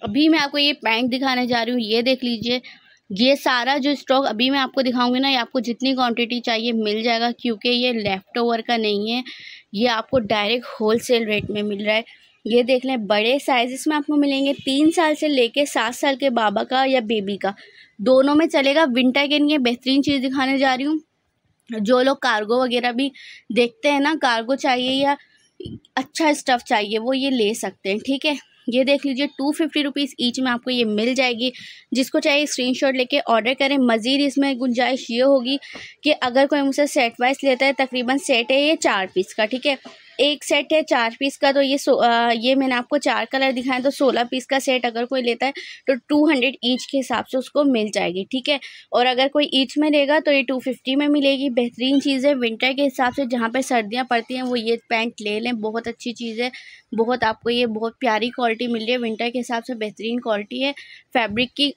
अभी मैं आपको ये पैंट दिखाने जा रही हूँ, ये देख लीजिए। ये सारा जो स्टॉक अभी मैं आपको दिखाऊंगी ना, ये आपको जितनी क्वांटिटी चाहिए मिल जाएगा, क्योंकि ये लेफ़्ट ओवर का नहीं है, ये आपको डायरेक्ट होलसेल रेट में मिल रहा है। ये देख लें, बड़े साइज़ में आपको मिलेंगे 3 साल से लेके 7 साल के बाबा का या बेबी का, दोनों में चलेगा। विंटर के लिए बेहतरीन चीज़ दिखाने जा रही हूँ। जो लोग कार्गो वगैरह भी देखते हैं ना, कार्गो चाहिए या अच्छा स्टफ़ चाहिए, वो ये ले सकते हैं, ठीक है। ये देख लीजिए 250 रुपीज़ ईच में आपको ये मिल जाएगी। जिसको चाहिए स्क्रीनशॉट लेके ऑर्डर करें। मज़ीद इसमें गुंजाइश ये होगी कि अगर कोई मुझसे सेट वाइज लेता है, तकरीबन सेट है ये 4 पीस का, ठीक है। एक सेट है 4 पीस का, तो ये मैंने आपको 4 कलर दिखाए, तो 16 पीस का सेट अगर कोई लेता है तो 200 ईच के हिसाब से उसको मिल जाएगी, ठीक है। और अगर कोई ईच में लेगा तो ये 250 में मिलेगी। बेहतरीन चीज़ है, विंटर के हिसाब से जहाँ पे सर्दियाँ पड़ती हैं वो ये पैंट ले लें, बहुत अच्छी चीज़ है। बहुत आपको ये बहुत प्यारी क्वालिटी मिल रही है, विंटर के हिसाब से बेहतरीन क्वालिटी है। फैब्रिक की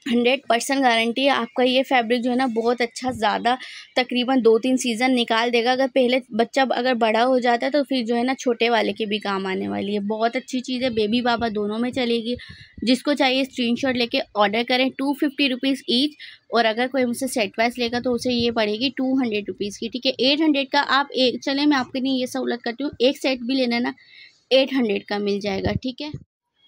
100% गारंटी है। आपका ये फैब्रिक जो है ना बहुत अच्छा, ज़्यादा तकरीबन 2-3 सीज़न निकाल देगा। अगर पहले बच्चा अगर बड़ा हो जाता है तो फिर जो है ना छोटे वाले के भी काम आने वाली है। बहुत अच्छी चीज़ है, बेबी बाबा दोनों में चलेगी। जिसको चाहिए स्क्रीनशॉट लेके ऑर्डर करें। 250 रुपीज़ ईच। और अगर कोई मुझसे सेट वाइज लेगा तो उसे ये पड़ेगी 200 रुपीज़ की, ठीक है। 800 का आप एक, चले मैं आपके लिए ये सहूलत करती हूँ, एक सेट भी लेना ना 800 का मिल जाएगा, ठीक है।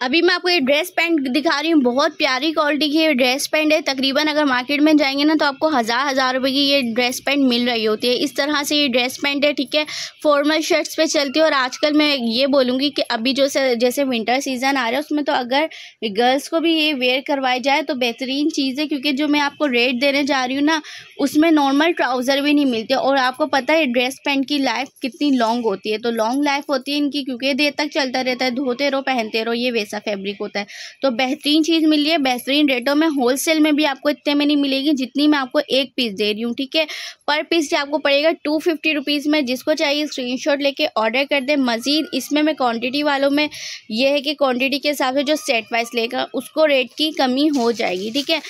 अभी मैं आपको ये ड्रेस पैंट दिखा रही हूँ, बहुत प्यारी क्वालिटी की ये ड्रेस पैंट है। तकरीबन अगर मार्केट में जाएंगे ना तो आपको हज़ार रुपए की ये ड्रेस पैंट मिल रही होती है। इस तरह से ये ड्रेस पैंट है, ठीक है। फॉर्मल शर्ट्स पे चलती है। और आजकल मैं ये बोलूँगी कि अभी जो जैसे विंटर सीज़न आ रहा है उसमें तो अगर गर्ल्स को भी ये वेयर करवाई जाए तो बेहतरीन चीज़ है, क्योंकि जो मैं आपको रेट देने जा रही हूँ ना उसमें नॉर्मल ट्राउज़र भी नहीं मिलते। और आपको पता है ड्रेस पैंट की लाइफ कितनी लॉन्ग होती है, तो लॉन्ग लाइफ होती है इनकी, क्योंकि देर तक चलता रहता है, धोते रहो पहनते रहो, ये वैसा फैब्रिक होता है। तो बेहतरीन चीज़ मिली है, बेहतरीन रेटों में। होलसेल में भी आपको इतने में नहीं मिलेगी जितनी मैं आपको एक पीस दे रही हूँ, ठीक है। पर पीस आपको पड़ेगा 250 रुपीज़ में। जिसको चाहिए स्क्रीनशॉट लेके ऑर्डर कर दे। मज़ीद इसमें मैं क्वांटिटी वालों में ये है कि क्वांटिटी के हिसाब से जो सेट वाइज लेगा उसको रेट की कमी हो जाएगी, ठीक है।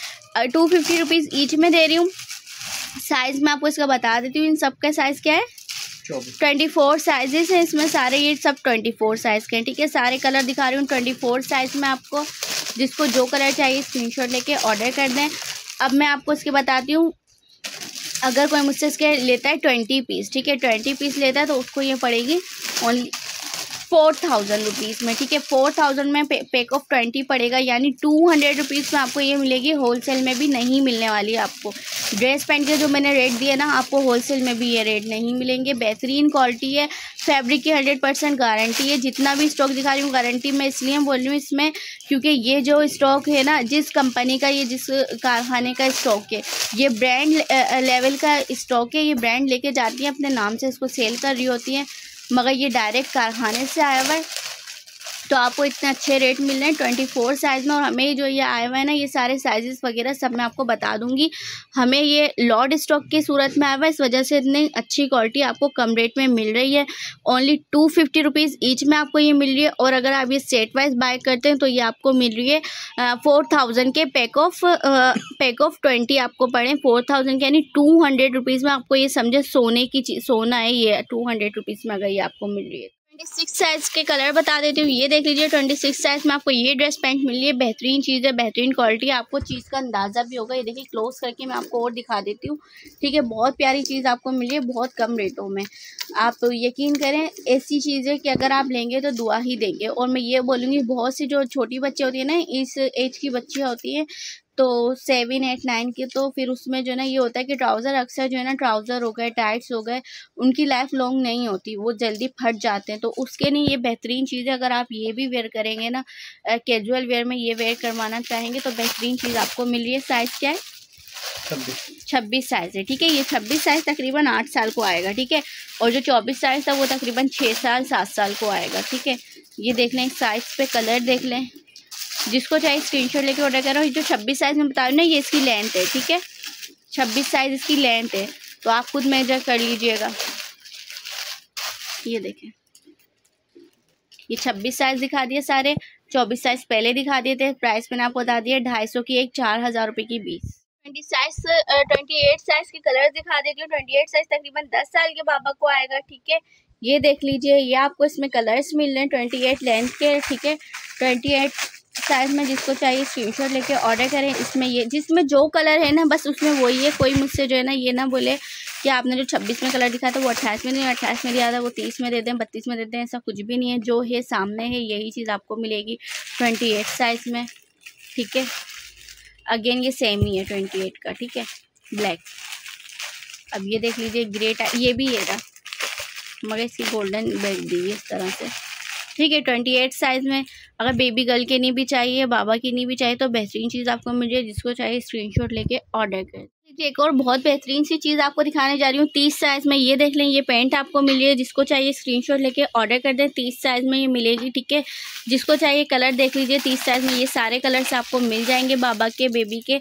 250 रुपीज़ ईच में दे रही हूँ। साइज़ मैं आपको इसका बता देती हूँ। इन सब का साइज़ क्या है? 24 साइजेस हैं इसमें सारे, ये सब 24 साइज़ के हैं, ठीक है। सारे कलर दिखा रही हूँ 24 साइज़ में आपको। जिसको जो कलर चाहिए स्क्रीनशॉट लेके ऑर्डर कर दें। अब मैं आपको इसके बताती हूँ, अगर कोई मुझसे इसके लेता है 20 पीस, ठीक है, 20 पीस लेता है तो उसको ये पड़ेगी ओनली 4000 रुपीज़ में, ठीक है। 4000 में पैक ऑफ 20 पड़ेगा, यानी 200 रुपीज़ में आपको ये मिलेगी। होलसेल में भी नहीं मिलने वाली है आपको। ड्रेस पैंट के जो मैंने रेट दिए ना, आपको होलसेल में भी ये रेट नहीं मिलेंगे। बेहतरीन क्वालिटी है, फैब्रिक की 100% गारंटी है। जितना भी स्टॉक दिखा रही हूँ गारंटी मैं इसलिए बोल रही हूँ इसमें, क्योंकि ये जो स्टॉक है ना, जिस कंपनी का, ये जिस कारखाने का स्टॉक है, ये ब्रांड लेवल का स्टॉक है। ये ब्रांड लेके जाती है अपने नाम से, इसको सेल कर रही होती है, मगर ये डायरेक्ट कारखाने से आया हुआ है, तो आपको इतने अच्छे रेट मिल रहे हैं 24 साइज़ में। और हमें जो ये आया हुआ है ना, ये सारे साइजेस वगैरह सब मैं आपको बता दूंगी। हमें ये लॉट स्टॉक की सूरत में आया हुआ है, इस वजह से इतनी अच्छी क्वालिटी आपको कम रेट में मिल रही है। ओनली 250 रुपीज़ ईच में आपको ये मिल रही है। और अगर आप ये सेट वाइज बाय करते हैं तो ये आपको मिल रही है 4000 के पैक ऑफ 20 आपको पड़े 4000 के, यानी 200 रुपीज़ में आपको ये समझे सोने की चीज़, सोना है ये 200 रुपीज़ में अगर ये आपको मिल रही है। 26 साइज़ के कलर बता देती हूँ। ये देख लीजिए 26 साइज़ में आपको ये ड्रेस पैंट मिल रही है। बेहतरीन चीज़ है, बेहतरीन क्वालिटी है, आपको चीज़ का अंदाज़ा भी होगा। ये देखिए क्लोज करके मैं आपको और दिखा देती हूँ, ठीक है। बहुत प्यारी चीज़ आपको मिल रही है, बहुत कम रेटों में। आप यकीन करें, ऐसी चीज़ है कि अगर आप लेंगे तो दुआ ही देंगे। और मैं ये बोलूँगी, बहुत सी जो छोटी बच्ची होती है ना, इस एज की बच्चियाँ होती हैं, तो 7, 8, 9 की, तो फिर उसमें जो है ना ये होता है कि ट्राउज़र अक्सर जो है ना, ट्राउज़र हो गए, टाइट्स हो गए, उनकी लाइफ लॉन्ग नहीं होती, वो जल्दी फट जाते हैं। तो उसके लिए ये बेहतरीन चीज़ है। अगर आप ये भी वेयर करेंगे ना, कैजुअल वेयर में ये वेयर करवाना चाहेंगे तो बेहतरीन चीज़ आपको मिल रही है। साइज़ क्या है? 26 साइज़ है, ठीक है। ये 26 साइज़ तकरीबन 8 साल को आएगा, ठीक है। और जो 24 साइज़ था वो तकरीबन 6 साल 7 साल को आएगा, ठीक है। ये देख लें, साइज़ पे कलर देख लें। जिसको चाहिए स्क्रीनशॉट लेके ऑर्डर करो। जो 26 साइज़ में बता रही हूँ ना, ये इसकी लेंथ है, ठीक है। 26 साइज़ इसकी लेंथ है, तो आप खुद मेजर कर लीजिएगा। ये देखें, ये 26 साइज़ दिखा दिए सारे, 24 साइज़ पहले दिखा दिए थे। प्राइस मैंने आपको बता दिया 250 की एक, 4000 रुपये की 20। 28 साइज़ के कलर दिखा देती हूँ। 28 साइज़ तकरीबन 10 साल के बाबा को आएगा, ठीक है। ये देख लीजिए, ये आपको इसमें कलर्स मिल रहे हैं 28 लेंथ के, ठीक है। 28 साइज़ में जिसको चाहिए स्क्रीनशॉट लेके ऑर्डर करें। इसमें ये जिसमें जो कलर है ना बस उसमें वही है। कोई मुझसे जो है ना ये ना बोले कि आपने जो 26 में कलर दिखाया था वो 28 में नहीं, 28 में दिया था वो 30 में दे दें, 32 में दे दें, ऐसा कुछ भी नहीं है। जो है सामने है यही चीज़ आपको मिलेगी 28 साइज़ में, ठीक है। अगेन ये सेम ही है 28 का, ठीक है, ब्लैक। अब ये देख लीजिए ग्रे टाइप, ये भी है मगर इसकी गोल्डन बेल्ट दी है इस तरह से, ठीक है। 28 साइज़ में अगर बेबी गर्ल के नहीं भी चाहिए, बाबा की नहीं भी चाहिए तो बेहतरीन चीज़ आपको मिल जाए। जिसको चाहिए स्क्रीनशॉट लेके ऑर्डर कर। एक और बहुत बेहतरीन सी चीज़ आपको दिखाने जा रही हूँ 30 साइज़ में। ये देख लें, ये पैंट आपको मिल रही है। जिसको चाहिए स्क्रीनशॉट लेके ऑर्डर कर दें। 30 साइज़ में ये मिलेगी, ठीक है। जिसको चाहिए कलर देख लीजिए 30 साइज़ में ये सारे कलर्स आपको मिल जाएंगे। बाबा के, बेबी के,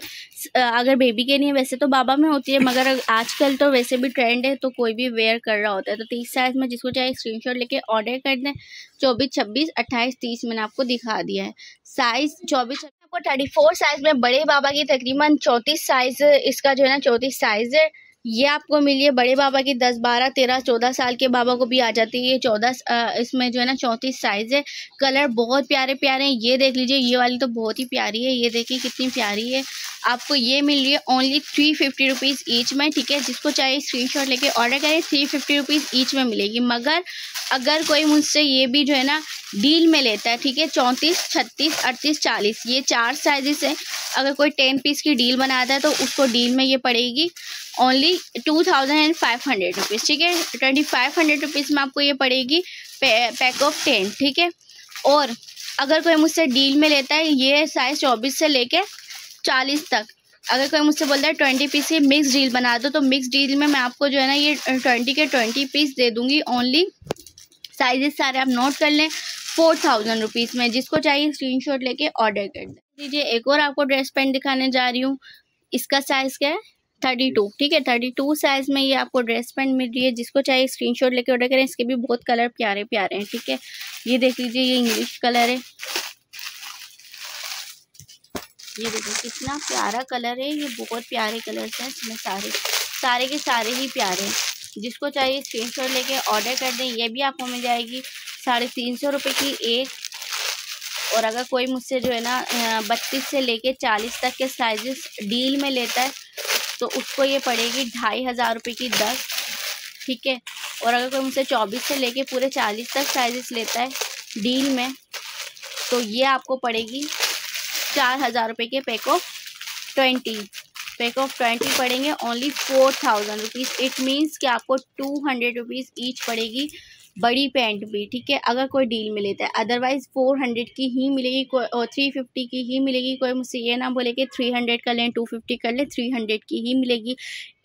अगर बेबी के नहीं है वैसे तो बाबा में होती है, मगर आजकल तो वैसे भी ट्रेंड है तो कोई भी वेयर कर रहा होता है। तो 30 साइज़ में जिसको चाहिए स्क्रीनशॉट लेके ऑर्डर कर दें। 24, 26, 28, 30 मैंने आपको दिखा दिया है। साइज़ 24 आपको 34 साइज़ में बड़े बाबा की तकरीबन 34 साइज़ इसका जो है ना 34 साइज़ है। ये आपको मिली है बड़े बाबा की 10, 12, 13, 14 साल के बाबा को भी आ जाती है। ये 14 इसमें जो है ना 34 साइज़ है। कलर बहुत प्यारे प्यारे हैं। ये देख लीजिए, ये वाली तो बहुत ही प्यारी है। ये देखिए कितनी प्यारी है। आपको ये मिल रही है ओनली 350 रुपीज़ ईच में, ठीक है। जिसको चाहिए स्क्रीनशॉट लेके ऑर्डर करें। 350 रुपीज़ ईच में मिलेगी। मगर अगर कोई मुझसे ये भी जो है ना डील में लेता है, ठीक है, 34, 36, 38, 40 ये 4 साइजेस हैं। अगर कोई 10 पीस की डील बनाता है तो उसको डील में ये पड़ेगी ओनली 2500 रुपीज़, ठीक है। 2500 रुपीज़ में आपको ये पड़ेगी पैक ऑफ 10, ठीक है। और अगर कोई मुझसे डील में लेता है ये साइज़ 24 से लेके 40 तक, अगर कोई मुझसे बोलता है 20 पीस की मिक्स डील बना दो तो मिक्स डील में मैं आपको जो है ना ये 20 के 20 पीस दे दूँगी। ओनली साइजेस सारे आप नोट कर लें 4000 रुपीज़ में। जिसको चाहिए स्क्रीनशॉट लेके ऑर्डर कर दीजिए। एक और आपको ड्रेस पैंट दिखाने जा रही हूँ। इसका साइज़ क्या है 32, ठीक है। 32 साइज़ में ये आपको ड्रेस पैंट मिल रही है। जिसको चाहिए स्क्रीनशॉट लेके ऑर्डर करें। इसके भी बहुत कलर प्यारे प्यारे हैं, ठीक है। ये देख लीजिए, ये इंग्लिश कलर है। ये देखिए कितना प्यारा कलर है। ये बहुत प्यारे कलर्स हैं इसमें, सारे के सारे ही प्यारे हैं। जिसको चाहिए स्क्रीनशॉट लेके ऑर्डर कर दें। ये भी आपको मिल जाएगी 350 रुपये की एक। और अगर कोई मुझसे जो है ना 32 से लेके 40 तक के साइजेस डील में लेता है तो उसको ये पड़ेगी 2500 रुपये की 10, ठीक है। और अगर कोई मुझसे 24 से लेके पूरे 40 तक साइजेस लेता है डील में तो ये आपको पड़ेगी 4000 रुपये के पैक ऑफ 20 पड़ेंगे ओनली 4000 रुपीज़। इट मीन्स कि आपको 200 रुपीज़ ईच पड़ेगी बड़ी पैंट भी, ठीक है। अगर कोई डील में लेता है अदरवाइज़ 400 की ही मिलेगी और 350 की ही मिलेगी। कोई मुझसे ये ना बोले कि 300 का लें 250 कर लें, 300 की ही मिलेगी।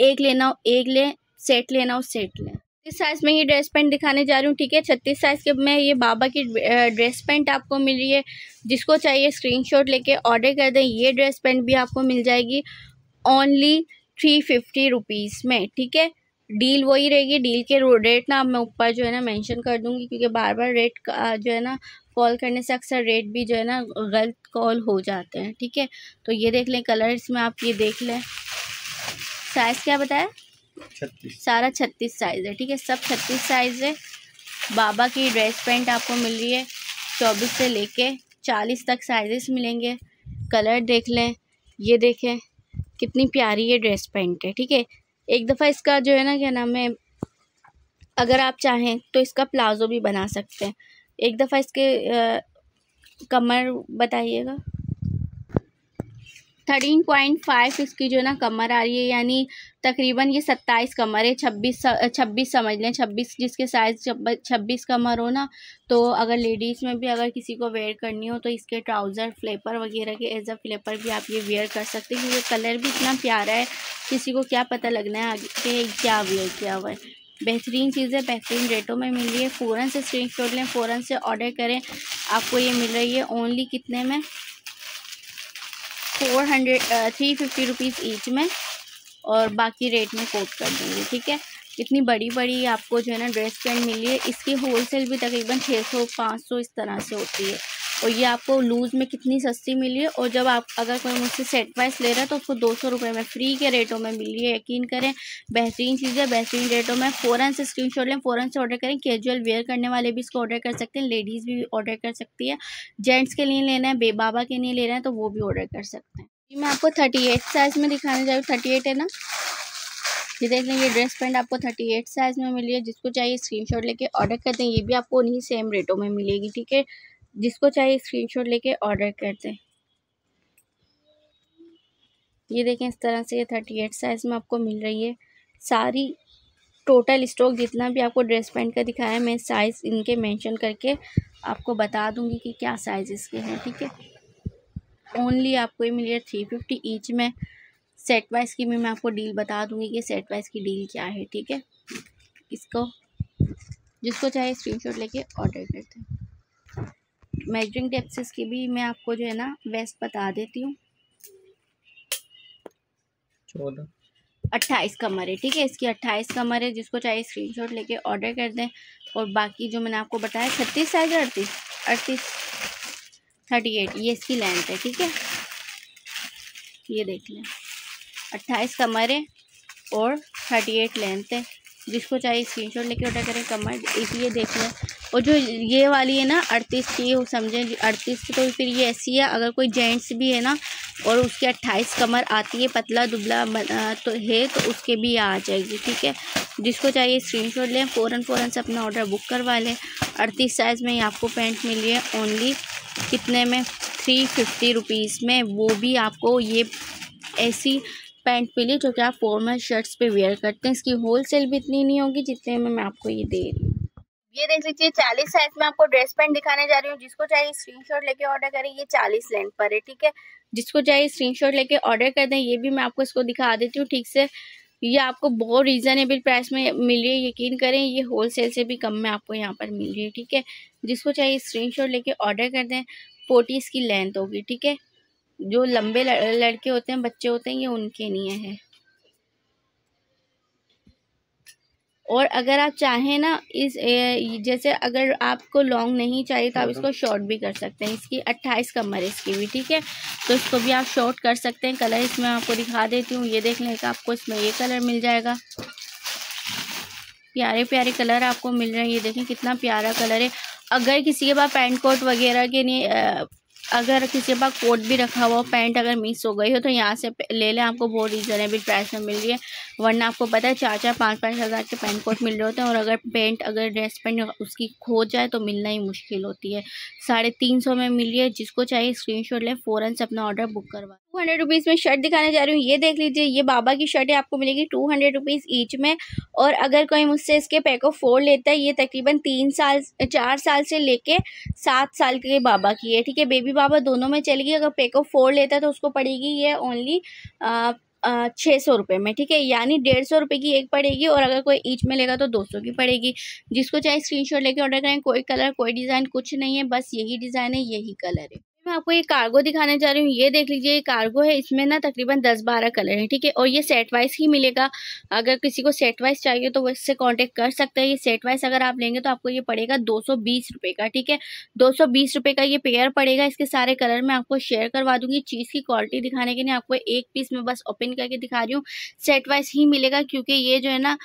एक लेना हो एक लें, सेट लेना हो सेट लें। इस साइज़ में ये ड्रेस पैंट दिखाने जा रही हूँ, ठीक है। 36 साइज़ के में ये बाबा की ड्रेस पैंट आपको मिल रही है। जिसको चाहिए स्क्रीनशॉट लेके ऑर्डर कर दें। ये ड्रेस पैंट भी आपको मिल जाएगी ओनली 350 रुपीज़ में, ठीक है। डील वही रहेगी। डील के रेट ना मैं ऊपर जो है ना मेंशन कर दूँगी, क्योंकि बार बार रेट का जो है ना कॉल करने से अक्सर रेट भी जो है ना गलत कॉल हो जाते हैं, ठीक है। तो ये देख लें कलर इसमें, आप ये देख लें। साइज़ क्या बताया 36, सारा 36 साइज़ है, ठीक है। सब 36 साइज़ है। बाबा की ड्रेस पैंट आपको मिल रही है 24 से लेके 40 तक साइजेस मिलेंगे। कलर देख लें, ये देखें कितनी प्यारी ये ड्रेस पैंट है, ठीक है। एक दफ़ा इसका जो है ना क्या नाम है, अगर आप चाहें तो इसका प्लाज़ो भी बना सकते हैं। एक दफ़ा इसके कमर बताइएगा। 13.5 इसकी जो है ना कमर आ रही है, यानी तकरीबन ये 27 कमर है। 26 समझ लें। 26 जिसके साइज़ 26 कमर हो ना, तो अगर लेडीज़ में भी अगर किसी को वेयर करनी हो तो इसके ट्राउज़र फ्लेपर वगैरह के एज अ फ्लेपर भी आप ये वेयर कर सकते हैं। क्योंकि कलर भी इतना प्यारा है, किसी को क्या पता लगना है आगे के क्या वेयर किया हुआ है। बेहतरीन चीज़ें बेहतरीन रेटों में मिल रही है। फ़ौरन से स्क्रीनशॉट लें, फ़ौरन से ऑर्डर करें। आपको ये मिल रही है ओनली कितने में 350 रुपीज़ ईच में, और बाकी रेट में कोट कर देंगे, ठीक है। इतनी बड़ी बड़ी आपको जो है ना ड्रेस पैंट मिली है। इसकी होलसेल भी तकरीबन 600, 500 इस तरह से होती है। और ये आपको लूज़ में कितनी सस्ती मिली है। और जब आप अगर कोई मुझसे सेट वाइज ले रहा है तो उसको 200 रुपये में फ्री के रेटों में मिल रही है। यकीन करें, बेहतरीन चीज़ है, बेहतरीन रेटों में। फ़ौरन से स्क्रीनशॉट लें, फ़ौरन से ऑर्डर करें। कैजुअल वेयर करने वाले भी इसको ऑर्डर कर सकते हैं, लेडीज़ भी ऑर्डर कर सकती है। जेंट्स के लिए लेना है, बाबा के लिए ले रहे हैं तो वो भी ऑर्डर कर सकते हैं। मैं आपको 38 साइज़ में दिखाने जा रही हूँ। 38 है ना, ये देख लें, ये ड्रेस पैंट आपको 38 साइज़ में मिली है। जिसको चाहिए स्क्रीनशॉट लेके ऑर्डर करते हैं। ये भी आपको उन्हीं सेम रेटों में मिलेगी, ठीक है। जिसको चाहिए स्क्रीनशॉट लेके ऑर्डर करते हैं। ये देखें, इस तरह से ये 38 साइज़ में आपको मिल रही है। सारी टोटल स्टॉक जितना भी आपको ड्रेस पैंट का दिखाया है, मैं साइज़ इनके मेंशन करके आपको बता दूंगी कि क्या साइज़ इसके हैं, ठीक है। ओनली आपको ये मिली है 350 ईच में। सेट वाइज की भी मैं आपको डील बता दूंगी कि सेट वाइज की डील क्या है, ठीक है। इसको जिसको चाहे स्क्रीनशॉट लेके ऑर्डर करते हैं। मेजरिंग टेप्स की भी मैं आपको जो है ना वेस्ट बता देती हूँ। 28 कमर है, ठीक है। इसकी 28 कमर है। जिसको चाहिए स्क्रीनशॉट लेके ऑर्डर कर दें। और बाकी जो मैंने आपको बताया 36 साइज है, 38 38 ये इसकी लेंथ है, ठीक है। ये देख लें, 28 कमर है और 38 लेंथ है। जिसको चाहिए स्क्रीनशॉट लेके ऑर्डर करें। कमर एक ये देख लें। और जो ये वाली है ना 38 की, वो समझें 38 की, तो फिर ये ऐसी है। अगर कोई जेंट्स भी है ना और उसकी 28 कमर आती है, पतला दुबला तो है, तो उसके भी आ जाएगी, ठीक है। जिसको चाहिए स्क्रीनशॉट लें, फ़ौरन से अपना ऑर्डर बुक करवा लें। 38 साइज़ में ही आपको पैंट मिल रही है ओनली कितने में, 350 रुपीज़ में। वो भी आपको ये ऐसी पैंट मिली जो कि आप फॉर्मल शर्ट्स पे वेयर करते हैं। इसकी होलसेल भी इतनी नहीं होगी जितने में मैं आपको ये दे रही हूँ। ये देख लीजिए, 40 साइज में आपको ड्रेस पैंट दिखाने जा रही हूँ। जिसको चाहिए स्क्रीनशॉट लेके ऑर्डर करें। ये 40 लेंथ पर है, ठीक है। जिसको चाहिए स्क्रीनशॉट लेके ऑर्डर कर दें। ये भी मैं आपको इसको दिखा देती हूँ ठीक से। ये आपको बहुत रीज़नेबल प्राइस में मिल रही है। यकीन करें, ये होलसेल से भी कम में आपको यहाँ पर मिल रही है, ठीक है। जिसको चाहिए स्क्रीनशॉट लेके ऑर्डर कर दें। 40 इसकी लेंथ होगी, ठीक है। जो लंबे लड़के होते हैं, बच्चे होते हैं, ये उनके लिए है। और अगर आप चाहें ना, इस जैसे अगर आपको लॉन्ग नहीं चाहिए तो आप इसको शॉर्ट भी कर सकते हैं। इसकी 28 कमर है इसकी भी, ठीक है। तो इसको भी आप शॉर्ट कर सकते हैं। कलर इसमें आपको दिखा देती हूँ। ये देख लें, आपको इसमें ये कलर मिल जाएगा। प्यारे प्यारे कलर आपको मिल रहे हैं। ये देखें कितना प्यारा कलर है। अगर किसी के पास पैंट कोट वगैरह के लिए अगर किसी के पास कोट भी रखा हुआ, पैंट अगर मिस हो गई हो तो यहाँ से ले लें, आपको बहुत रीज़नेबल प्राइस में मिल रही है। वरना आपको पता है 4-4 5-5 हज़ार के पैंट कोट मिल रहे होते हैं। और अगर ड्रेस पैंट उसकी खो जाए तो मिलना ही मुश्किल होती है। 350 में मिल रही है। जिसको चाहिए स्क्रीनशॉट लें, फ़ौरन से अपना ऑर्डर बुक करवा। 200 रुपीज़ में शर्ट दिखाने जा रही हूँ। ये देख लीजिए, ये बाबा की शर्ट है, आपको मिलेगी 200 रुपीज़ ईच में। और अगर कोई मुझसे इसके पैक ऑफ 4 लेता है, ये तकरीबन 4 साल से लेके 7 साल के बाबा की है, ठीक है। बेबी बाबा दोनों में चलेगी। अगर पैक ऑफ 4 लेता है तो उसको पड़ेगी ये ओनली 600 रुपये में, ठीक है। यानी 150 रुपये की एक पड़ेगी। और अगर कोई ईच में लेगा तो 200 की पड़ेगी। जिसको चाहे स्क्रीनशॉट लेके ऑर्डर करें। कोई कलर कोई डिज़ाइन कुछ नहीं है, बस यही डिज़ाइन है, यही कलर है। मैं आपको ये कार्गो दिखाने जा रही हूँ। ये देख लीजिए, ये कार्गो है। इसमें ना तकरीबन 10-12 कलर हैं, ठीक है। और ये सेट वाइज ही मिलेगा। अगर किसी को सेट वाइज चाहिए तो वो इससे कांटेक्ट कर सकते हैं। ये सेट वाइज अगर आप लेंगे तो आपको ये पड़ेगा 220 रुपये का, ठीक है। 220 रुपये का ये पेयर पड़ेगा। इसके सारे कलर मैं आपको शेयर करवा दूंगी। चीज़ की क्वालिटी दिखाने के लिए आपको एक पीस में बस ओपन करके दिखा रही हूँ। सेट वाइज ही मिलेगा, क्योंकि ये जो है ना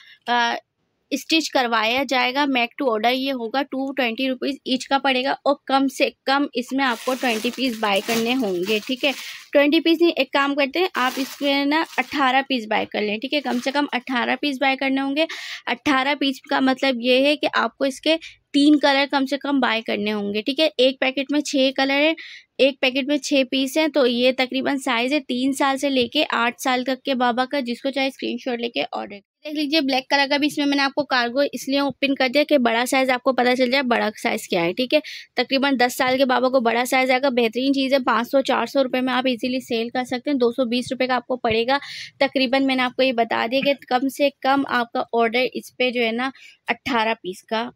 स्टिच करवाया जाएगा। मेक टू ऑर्डर ये होगा। 220 रुपीज़ ईच का पड़ेगा। और कम से कम इसमें आपको 20 पीस बाय करने होंगे, ठीक है। 20 पीस नहीं, एक काम करते हैं, आप इसमें ना 18 पीस बाय कर लें, ठीक है। कम से कम 18 पीस बाय करने होंगे। 18 पीस का मतलब ये है कि आपको इसके 3 कलर कम से कम बाय करने होंगे, ठीक है। एक पैकेट में 6 कलर है, एक पैकेट में 6 पीस हैं। तो ये तकरीबन साइज़ है 3 साल से लेके 8 साल तक के बाबा का। जिसको चाहे स्क्रीनशॉट लेके ऑर्डर देख लीजिए। ब्लैक कलर का भी इसमें मैंने आपको कार्गो इसलिए ओपन कर दिया कि बड़ा साइज़ आपको पता चल जाए बड़ा साइज़ क्या है, ठीक है। तकरीबन 10 साल के बाबा को बड़ा साइज़ आएगा। बेहतरीन चीज़ है। 500-400 रुपये में आप इजीली सेल कर सकते हैं। 220 रुपये का आपको पड़ेगा तकरीबन। मैंने आपको ये बता दिया कि कम से कम आपका ऑर्डर इस पर जो है ना 18 पीस का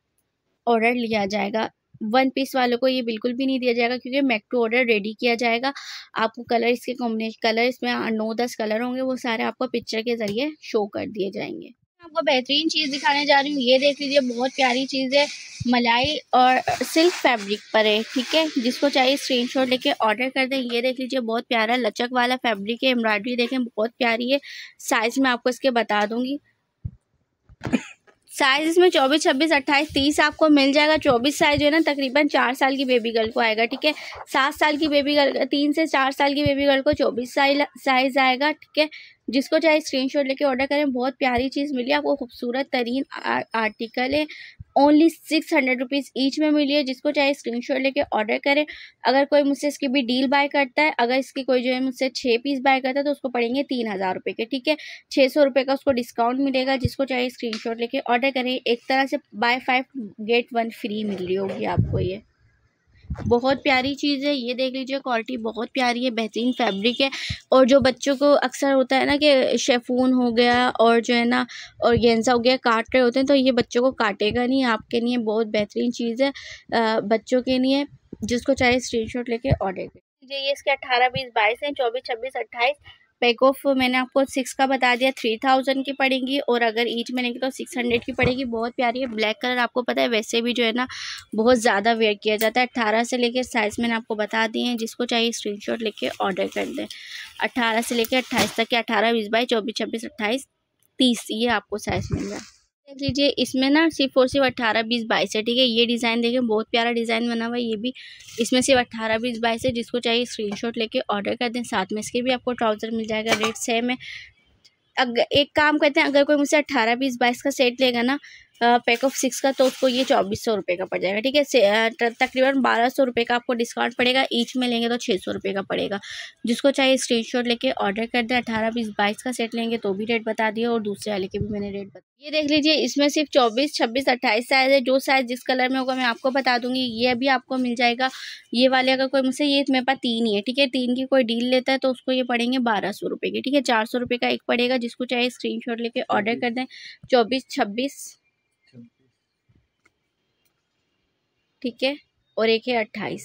ऑर्डर लिया जाएगा। 1 पीस वालों को ये बिल्कुल भी नहीं दिया जाएगा, क्योंकि मेक टू ऑर्डर रेडी किया जाएगा। आपको कलर इसके कॉम्बिनेशन, कलर इसमें 9-10 कलर होंगे, वो सारे आपको पिक्चर के ज़रिए शो कर दिए जाएंगे। आपको बेहतरीन चीज़ दिखाने जा रही हूँ, ये देख लीजिए, बहुत प्यारी चीज़ है, मलाई और सिल्क फैब्रिक पर है, ठीक है। जिसको चाहिए स्क्रीनशॉट लेके ऑर्डर कर दें। ये देख लीजिए, बहुत प्यारा लचक वाला फैब्रिक है, एम्ब्रॉयडरी देखें बहुत प्यारी है। साइज़ मैं आपको इसके बता दूंगी। साइज इसमें 24, 26, 28, 30 आपको मिल जाएगा। 24 साइज जो है ना तकरीबन 4 साल की बेबी गर्ल को आएगा, ठीक है। 7 साल की बेबी गर्ल, 3 से 4 साल की बेबी गर्ल को 24 साइज आएगा, ठीक है। जिसको चाहे स्क्रीनशॉट लेके ऑर्डर करें। बहुत प्यारी चीज़ मिली आपको, खूबसूरत तरीन आर्टिकल है। ओनली 600 रुपीज़ ईच में मिली है। जिसको चाहे स्क्रीनशॉट लेके ऑर्डर करें। अगर कोई मुझसे इसकी भी डील बाय करता है, अगर इसकी कोई जो है मुझसे 6 पीस बाय करता है तो उसको पड़ेंगे 3000 रुपये के, ठीक है। 600 रुपये का उसको डिस्काउंट मिलेगा। जिसको चाहे स्क्रीनशॉट लेके ऑर्डर करें। एक तरह से बाय 5 गेट 1 फ्री मिल रही होगी आपको। ये बहुत प्यारी चीज़ है, ये देख लीजिए, क्वालिटी बहुत प्यारी है, बेहतरीन फैब्रिक है। और जो बच्चों को अक्सर होता है ना कि शेफून हो गया और जो है ना और गेंजा हो गया, काट रहे होते हैं, तो ये बच्चों को काटेगा नहीं। आपके लिए बहुत बेहतरीन चीज़ है, बच्चों के लिए। जिसको चाहे स्क्रीनशॉट लेके ऑर्डर करें। ये इसके 18, 20, 22 हैं, 24, 26, 28। पैक ऑफ मैंने आपको 6 का बता दिया, 3000 की पड़ेगी। और अगर ईच में लेंगे तो 600 की पड़ेगी। बहुत प्यारी है, ब्लैक कलर आपको पता है वैसे भी जो है ना बहुत ज़्यादा वेयर किया जाता है। 18 से लेकर साइज़ मैंने आपको बता दिए हैं। जिसको चाहिए स्क्रीनशॉट लेके ऑर्डर कर दें। 18 से लेकर 28 तक के, 18, 20, 22, 24, 26, 28, 30 ये आपको साइज़ मिल रहा है। देख लीजिए, इसमें ना सिर्फ और सिर्फ 18, 20, 22 है, ठीक है। ये डिज़ाइन देखें, बहुत प्यारा डिज़ाइन बना हुआ है। ये भी इसमें सिर्फ 18, 20, 22 है। जिसको चाहिए स्क्रीनशॉट लेके ऑर्डर कर दें। साथ में इसके भी आपको ट्राउज़र मिल जाएगा, रेट सेम है। अगर एक काम करते हैं, अगर कोई मुझसे 18, 20, 22 का सेट लेगा ना पैक ऑफ 6 का, तो उसको ये 2400 रुपये का पड़ जाएगा, ठीक है। तकरीबन 1200 रुपये का आपको डिस्काउंट पड़ेगा। ईच में लेंगे तो 600 रुपये का पड़ेगा। जिसको चाहिए स्क्रीनशॉट लेके ऑर्डर कर दें। 18, 20, 22 का सेट लेंगे तो भी रेट बता दिया, और दूसरे वाले के भी मैंने रेट बता। ये देख लीजिए, इसमें सिर्फ 24, 26, 28 साइज़ है। जो साइज़ जिस कलर में होगा मैं आपको बता दूंगी। ये भी आपको मिल जाएगा। ये वाले अगर कोई मुझसे, ये मेरे पास 3 ही है, ठीक है। 3 की कोई डील लेता है तो उसको ये पड़ेंगे 1200 रुपये के, ठीक है। 400 रुपये का एक पड़ेगा। जिसको चाहे स्क्रीनशॉट लेके ऑर्डर कर दें। 24, 26, ठीक है। और एक है 28।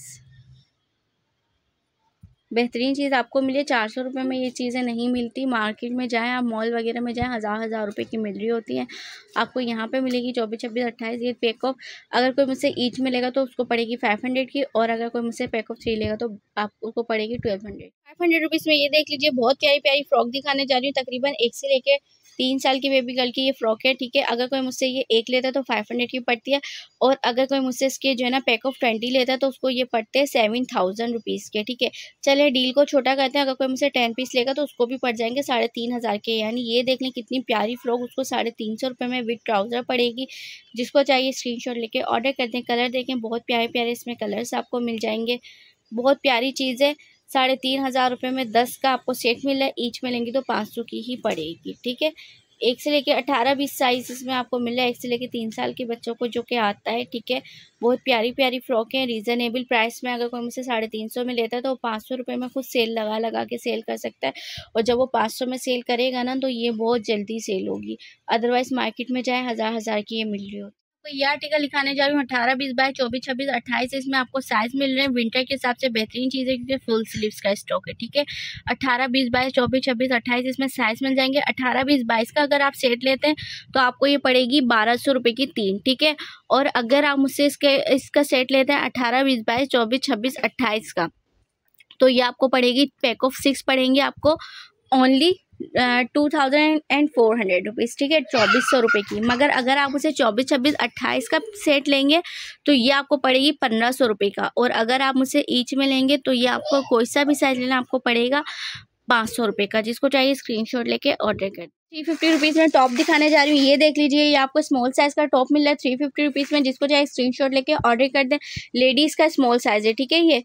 बेहतरीन चीज़ आपको मिले। 400 रुपये में ये चीज़ें नहीं मिलती। मार्केट में जाएँ आप, मॉल वगैरह में जाएँ, हज़ार रुपये की मिल रही होती हैं। आपको यहाँ पे मिलेगी 24, 26, 28। ये पैक ऑफ अगर कोई मुझसे ईच में लेगा तो उसको पड़ेगी 500 की। और अगर कोई मुझसे पैक ऑफ 3 लेगा तो आप उसको पड़ेगी 1200। 500 रुपीज़ में ये देख लीजिए, बहुत प्यारी प्यारी फ्रॉक दिखाने जा रही हूँ। तकरीबन 1 से लेके 3 साल की बेबी गर्ल की ये फ्रॉक है, ठीक है। अगर कोई मुझसे ये एक लेता है तो 500 की पड़ती है। और अगर कोई मुझसे इसके जो है ना पैक ऑफ 20 लेता है तो उसको ये पड़ते हैं 7000 रुपीज़ के, ठीक है। चले डील को छोटा करते हैं। अगर कोई मुझसे 10 पीस लेगा तो उसको भी पड़ जाएंगे 3500 के। यानी ये देख लें कितनी प्यारी फ्रॉक, उसको 350 रुपये में विद ट्राउज़र पड़ेगी। जिसको चाहिए स्क्रीनशॉट लेके ऑर्डर करते हैं। कलर देखें, बहुत प्यारे प्यारे इसमें कलर्स आपको मिल जाएंगे। बहुत प्यारी चीज़ है। 3500 रुपये में 10 का आपको सेट मिल रहा है। ईच में लेंगी तो 500 की ही पड़ेगी, ठीक है। 1 से लेके 18, 20 साइज़ इसमें आपको मिल रहा है। 1 से लेके 3 साल के बच्चों को जो कि आता है, ठीक है। बहुत प्यारी प्यारी फ्रॉक है, रीज़नेबल प्राइस में। अगर कोई मुझसे 350 में लेता है तो 500 रुपये में खुद सेल लगा लगा के सेल कर सकता है। और जब वो 500 में सेल करेगा ना तो ये बहुत जल्दी सेल होगी। अदरवाइज़ मार्केट में जाए हज़ार की ये मिल रही होती है। तो ये आर्टिकल दिखाने जा रही हूँ 18, 20, 22, 24, 26, 28। इसमें आपको साइज़ मिल रहे हैं। विंटर के हिसाब से बेहतरीन चीज़ है क्योंकि फुल स्लीव्स का स्टॉक है, ठीक है। 18, 20, 22, 24, 26, 28 इसमें साइज़ मिल जाएंगे। 18, 20, 22 का अगर आप सेट लेते हैं तो आपको ये पड़ेगी 1200 रुपये की 3, ठीक है। और अगर आप मुझसे इसका सेट लेते हैं 18, 20, 22, 24, 26, 28 का, तो ये आपको पड़ेगी पैक ऑफ 6 पड़ेंगे आपको ओनली 2400 रुपीज़, ठीक है। 2400 रुपये की। मगर अगर आप उसे 24, 26, 28 का सेट लेंगे तो ये आपको पड़ेगी 1500 रुपये का। और अगर आप मुझसे ईच में लेंगे तो ये आपको कोई सा भी साइज लेना आपको पड़ेगा 500 रुपये का। जिसको चाहिए स्क्रीनशॉट लेके ऑर्डर कर। 350 रुपीज़ में टॉप दिखाने जा रही हूँ। ये देख लीजिए, ये आपको स्मॉल साइज़ का टॉप मिल रहा है 350 रुपीज़ में। जिसको चाहे स्क्रीनशॉट लेके ऑर्डर कर दें। लेडीज़ का स्मॉल साइज़ है, ठीक है। ये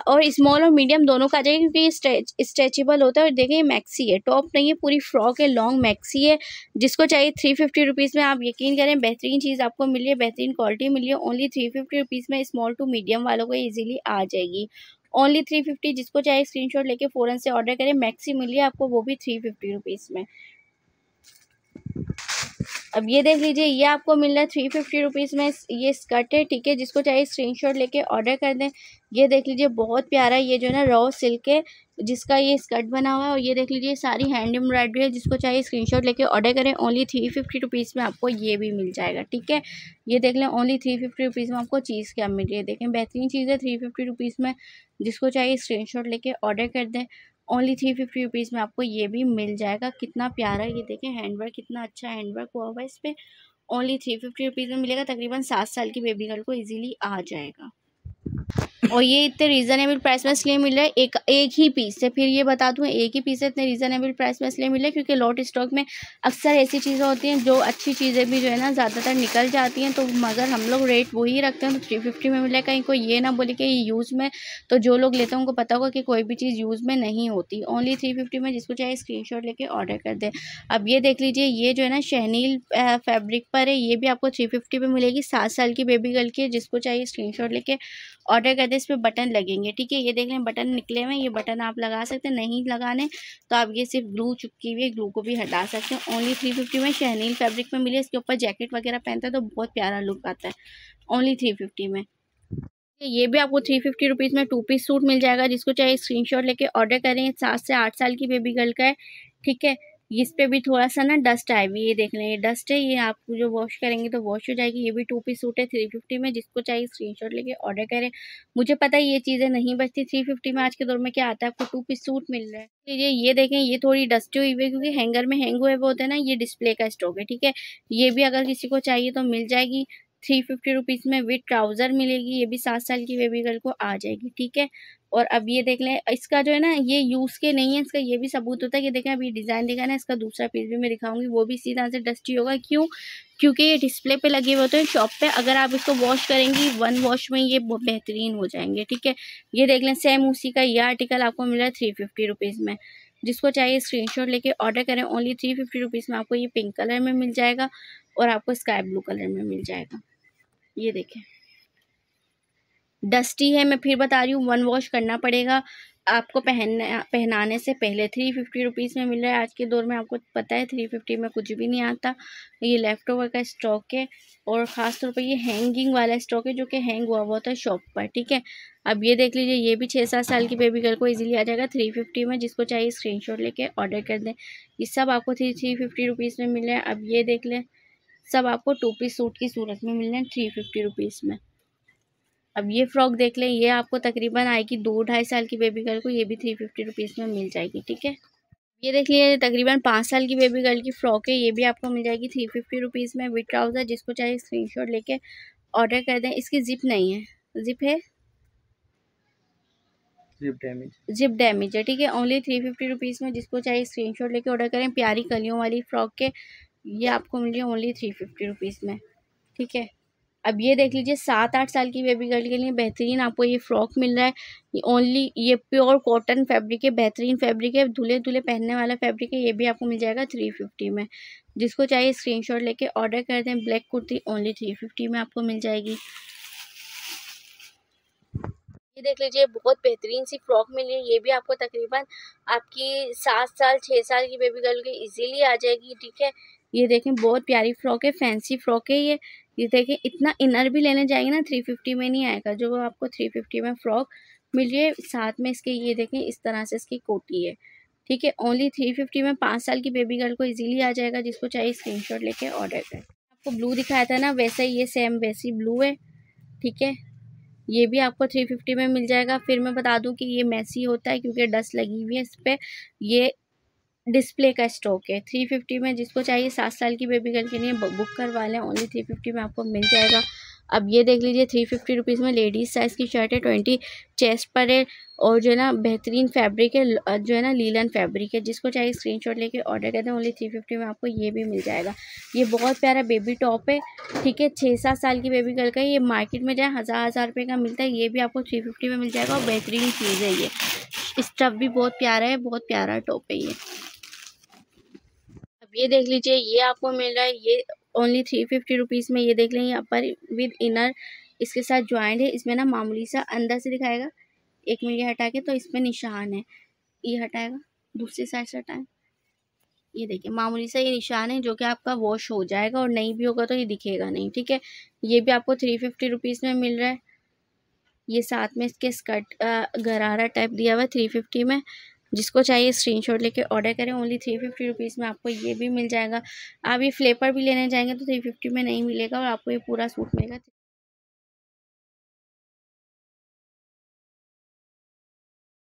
और स्मॉल और मीडियम दोनों का आ जाएगा क्योंकि ये स्ट्रेचेबल होता है। और देखिए ये मैक्सी है, टॉप नहीं है, पूरी फ्रॉक है, लॉन्ग मैक्सी है। जिसको चाहिए 350 रुपीज़ में। आप यकीन करें बेहतरीन चीज़ आपको मिली है, बेहतरीन क्वालिटी मिली है। ओनली 350 रुपीज़ में स्मॉल टू मीडियम वालों को ईजिली आ जाएगी। ओनली 350। जिसको चाहे स्क्रीनशॉट लेके फ़ौरन से ऑर्डर करें। मैक्सी मिली है आपको, वो भी 350 रुपीज़ में। अब ये देख लीजिए, ये आपको मिल रहा है 350 में। ये स्कर्ट है, ठीक है, जिसको चाहिए स्क्रीनशॉट लेके ऑर्डर कर दें। ये देख लीजिए बहुत प्यारा, ये जो है ना रॉ सिल्क है जिसका ये स्कर्ट बना हुआ है। और ये देख लीजिए सारी हैंड एम्ब्रॉयडरी है, जिसको चाहिए स्क्रीनशॉट लेके ऑर्डर करें। ओनली 350 में आपको ये भी मिल जाएगा, ठीक है। ये देख लें, ओनली 350 में आपको चीज़ क्या मिल रही है। देखें बेहतरीन चीज़ है 350 में, जिसको चाहिए स्क्रीनशॉट लेके ऑर्डर कर दें। ओनली 350 में आपको ये भी मिल जाएगा। कितना प्यारा, ये देखें हैंडवर्क, कितना अच्छा हैंडवर्क हुआ हुआ है इस पर। ओनली 350 में मिलेगा। तकरीबन 7 साल की बेबी गर्ल को इजीली आ जाएगा। और ये इतने रीज़नेबल प्राइस में इसलिए मिल रहा है, एक ही पीस है। फिर ये बता दूँ, एक ही पीस है, इतने रीज़नेबल प्राइस में इसलिए मिल रहा है क्योंकि लॉट स्टॉक में अक्सर ऐसी चीज़ें होती हैं जो अच्छी चीज़ें भी जो है ना ज़्यादातर निकल जाती हैं। तो मगर हम लोग रेट वही रखते हैं, तो 350 में मिल रहा है। कहीं कोई ये ना बोले कि ये यूज़ में, तो जो लोग लेते हैं उनको पता होगा कि कोई भी चीज़ यूज़ में नहीं होती। ओनली 350 में, जिसको चाहे स्क्रीनशॉट लेके ऑर्डर कर दें। अब ये देख लीजिए, ये जो है ना शहनील फैब्रिक पर है, ये भी आपको 350 में मिलेगी। 7 साल की बेबी गर्ल की है, जिसको चाहिए स्क्रीनशॉट लेके ऑर्डर कर दे। इस पर बटन लगेंगे, ठीक है। ये देख लें बटन निकले हुए हैं, ये बटन आप लगा सकते हैं। नहीं लगाने तो आप ये सिर्फ ग्लू चिपकी हुई है, ग्लू को भी हटा सकते हैं। ओनली 350 में शहनील फैब्रिक में मिली है। इसके ऊपर जैकेट वगैरह पहनता है तो बहुत प्यारा लुक आता है। ओनली 350 में। ये भी आपको 350 में 2 पीस सूट मिल जाएगा। जिसको चाहिए स्क्रीनशॉट लेके ऑर्डर करें। 7 से 8 साल की बेबी गर्ल का है, ठीक है। इस पे भी थोड़ा सा ना डस्ट आई हुई है, ये देख लें, ये डस्ट है, ये आप जो वॉश करेंगे तो वॉश हो जाएगी। ये भी 2 पीस सूट है 350 में। जिसको चाहिए स्क्रीनशॉट लेके ऑर्डर करें। मुझे पता है ये चीज़ें नहीं बचती 350 में। आज के दौर में क्या आता है, आपको 2 पीस सूट मिल रहा है। ये देखें, ये थोड़ी डस्टी हुई हुई है क्योंकि हैंगर में हैंग हुए वो होते हैं ना, ये डिस्प्ले का स्टॉक है, ठीक है। ये भी अगर किसी को चाहिए तो मिल जाएगी 350 में। विद ट्राउज़र मिलेगी। ये भी 7 साल की बेबी गर्ल को आ जाएगी, ठीक है। और अब ये देख लें, इसका जो है ना ये यूज़ के नहीं है, इसका ये भी सबूत होता है कि देखें अभी डिज़ाइन देखा ना, इसका दूसरा पीस भी मैं दिखाऊंगी, वो भी इसी तरह से डस्टी होगा। क्यों? क्योंकि ये डिस्प्ले पे लगे हुए होते हैं शॉप पे। अगर आप इसको वॉश करेंगी 1 वॉश में ये बेहतरीन हो जाएंगे, ठीक है। ये देख लें, सेम उसी का ये आर्टिकल आपको मिल रहा है 350 में। जिसको चाहिए स्क्रीनशॉट लेके ऑर्डर करें। ओनली 350 में आपको ये पिंक कलर में मिल जाएगा और आपको स्काई ब्लू कलर में मिल जाएगा। ये देखें डस्टी है, मैं फिर बता रही हूँ, 1 वॉश करना पड़ेगा आपको पहनाने से पहले। 350 में मिल रहा है। आज के दौर में आपको पता है 350 में कुछ भी नहीं आता। ये लेफ़्ट ओवर का स्टॉक है और ख़ास तौर पर ये हैंगिंग वाला स्टॉक है जो कि हैंग हुआ होता है शॉप पर, ठीक है। अब ये देख लीजिए, ये भी 6-7 साल की बेबी गर्ल को इजीली आ जाएगा 350 में। जिसको चाहिए स्क्रीनशॉट लेके ऑर्डर कर दें। ये सब आपको 350 में मिल रहा है। अब ये देख लें, सब आपको 2 पीस सूट की सूरत में मिल रहे हैं 350 में। अब ये फ्रॉक देख लें, ये आपको तकरीबन आएगी 2-2.5 साल की बेबी गर्ल को, ये भी 350 में मिल जाएगी, ठीक है। ये देख लीजिए तकरीबन 5 साल की बेबी गर्ल की फ्रॉक है, ये भी आपको मिल जाएगी 350 में विद ट्राउज़र। जिसको चाहिए स्क्रीनशॉट लेके ऑर्डर कर दें। इसकी जिप नहीं है, जिप है, जिप डैमेज है, ठीक है। ओनली 350 में। जिसको चाहिए स्क्रीनशॉट लेके ऑर्डर करें। प्यारी कलियों वाली फ्रॉक के ये आपको मिल रही है ओनली 350 में, ठीक है। अब ये देख लीजिए 7-8 साल की बेबी गर्ल के लिए बेहतरीन आपको ये फ्रॉक मिल रहा है। ओनली ये प्योर कॉटन फैब्रिक है, बेहतरीन फैब्रिक है, धुले धुले पहनने वाला फैब्रिक है। ये भी आपको मिल जाएगा 350 में। जिसको चाहिए स्क्रीनशॉट लेके ऑर्डर कर दें। ब्लैक कुर्ती ओनली 350 में आपको मिल जाएगी। ये देख लीजिए बहुत बेहतरीन सी फ्रॉक मिली है। ये भी आपको तकरीबन आपकी 7 साल 6 साल की बेबी गर्ल की इजीली आ जाएगी, ठीक है। ये देखें बहुत प्यारी फ्रॉक है, फैंसी फ्रॉक है ये देखें। इतना इनर भी लेने जाएंगे ना 350 में नहीं आएगा जो आपको 350 में फ्रॉक मिल रही है। साथ में इसके ये देखें इस तरह से इसकी कोटी है, ठीक है। ओनली 350 में 5 साल की बेबी गर्ल को इजीली आ जाएगा। जिसको चाहिए स्क्रीनशॉट लेके ऑर्डर करें। आपको ब्लू दिखाया था ना, वैसा ही ये सेम वैसी ब्लू है, ठीक है। ये भी आपको 350 में मिल जाएगा। फिर मैं बता दूं कि ये मैसी होता है क्योंकि डस्ट लगी हुई है इस पर। ये डिस्प्ले का स्टॉक है 350 में। जिसको चाहिए 7 साल की बेबी गर्ल के लिए बुक करवा लें। ओनली 350 में आपको मिल जाएगा। अब ये देख लीजिए 350 में लेडीज़ साइज़ की शर्ट है, 20 चेस्ट पर है और जो है ना बेहतरीन फैब्रिक है, जो है ना लीलन फैब्रिक है। जिसको चाहिए स्क्रीनशॉट लेके ऑर्डर करते हैं। ओनली 350 में आपको ये भी मिल जाएगा। ये बहुत प्यारा बेबी टॉप है, ठीक है। 6-7 साल की बेबी गर्ल का ये मार्केट में जाए 1000 रुपये का मिलता है, ये भी आपको 350 में मिल जाएगा और बेहतरीन चीज़ है। ये स्टफ भी बहुत प्यारा है, बहुत प्यारा टॉप है ये। अब ये देख लीजिए, ये आपको मिल रहा है ये ओनली 350 में। ये देख लें, यहाँ पर विद इनर इसके साथ ज्वाइंट है। इसमें ना मामूली सा अंदर से दिखाएगा, 1 मिनट ये हटा के, तो इसमें निशान है, ये हटाएगा, दूसरी साइड से हटाएं, ये देखिए मामूली सा ये निशान है जो कि आपका वॉश हो जाएगा और नहीं भी होगा तो ये दिखेगा नहीं, ठीक है। ये भी आपको 350 में मिल रहा है। ये साथ में इसके स्कर्ट गरारा टाइप दिया हुआ है 350 में। जिसको चाहिए स्क्रीनशॉट लेके ऑर्डर करें। ओनली 350 में आपको ये भी मिल जाएगा। आप ये फ्लेपर भी लेने जाएंगे तो 350 में नहीं मिलेगा और आपको ये पूरा सूट मिलेगा।